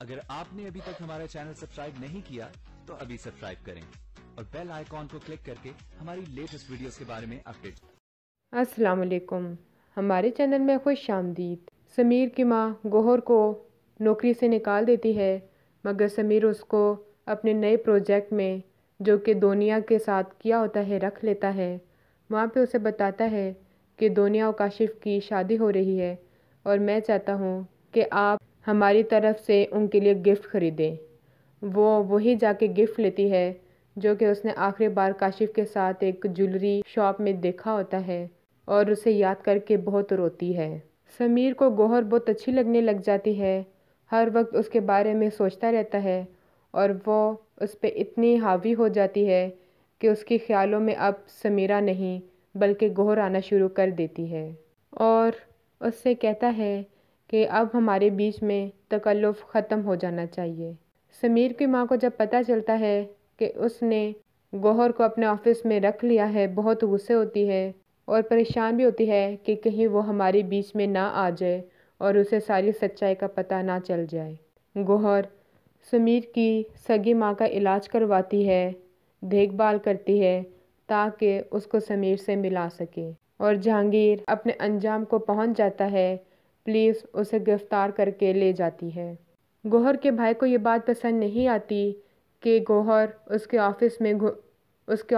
अगर आपने अभी तक हमारा चैनल सब्सक्राइब नहीं किया तो अभी सब्सक्राइब करें और बेल आइकॉन को क्लिक करके हमारी लेटेस्ट वीडियोस के बारे में अपडेट। अस्सलाम वालेकुम, हमारे चैनल में खुश आमदीद। समीर की माँ गौहर को नौकरी से निकाल देती है, मगर समीर उसको अपने नए प्रोजेक्ट में जो कि दोनिया के साथ किया होता है रख लेता है। वहाँ पे उसे बताता है कि दोनिया और काशिफ की शादी हो रही है और मैं चाहता हूँ कि आप हमारी तरफ से उनके लिए गिफ्ट ख़रीदें। वो वही जाके गिफ्ट लेती है जो कि उसने आखिरी बार काशिफ के साथ एक ज्वेलरी शॉप में देखा होता है और उसे याद करके बहुत रोती है। समीर को गौहर बहुत अच्छी लगने लग जाती है, हर वक्त उसके बारे में सोचता रहता है और वो उस पर इतनी हावी हो जाती है कि उसके ख्यालों में अब समीरा नहीं बल्कि गौहर आना शुरू कर देती है और उससे कहता है कि अब हमारे बीच में तकल्लुफ़ ख़त्म हो जाना चाहिए। समीर की माँ को जब पता चलता है कि उसने गौहर को अपने ऑफिस में रख लिया है, बहुत गुस्से होती है और परेशान भी होती है कि कहीं वो हमारे बीच में ना आ जाए और उसे सारी सच्चाई का पता ना चल जाए। गौहर समीर की सगी माँ का इलाज करवाती है, देखभाल करती है ताकि उसको समीर से मिला सके और जहांगीर अपने अंजाम को पहुंच जाता है। पुलिस उसे गिरफ्तार करके ले जाती है। गौहर के भाई को ये बात पसंद नहीं आती कि गौहर उसके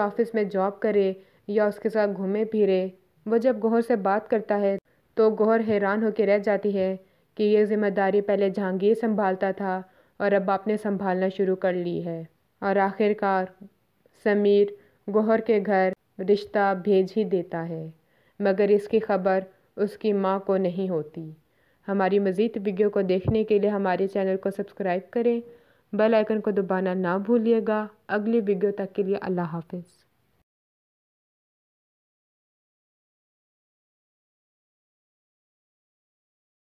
ऑफिस में जॉब करे या उसके साथ घूमे फिरे। वो जब गौहर से बात करता है तो गौहर हैरान होकर रह जाती है कि ये जिम्मेदारी पहले जहांगीर संभालता था और अब आपने संभालना शुरू कर ली है। और आखिरकार समीर गौहर के घर रिश्ता भेज ही देता है, मगर इसकी खबर उसकी माँ को नहीं होती। हमारी मज़ीद वीडियो को देखने के लिए हमारे चैनल को सब्सक्राइब करें, बेल आइकन को दबाना ना भूलिएगा। अगली वीडियो तक के लिए अल्लाह हाफ़िज़।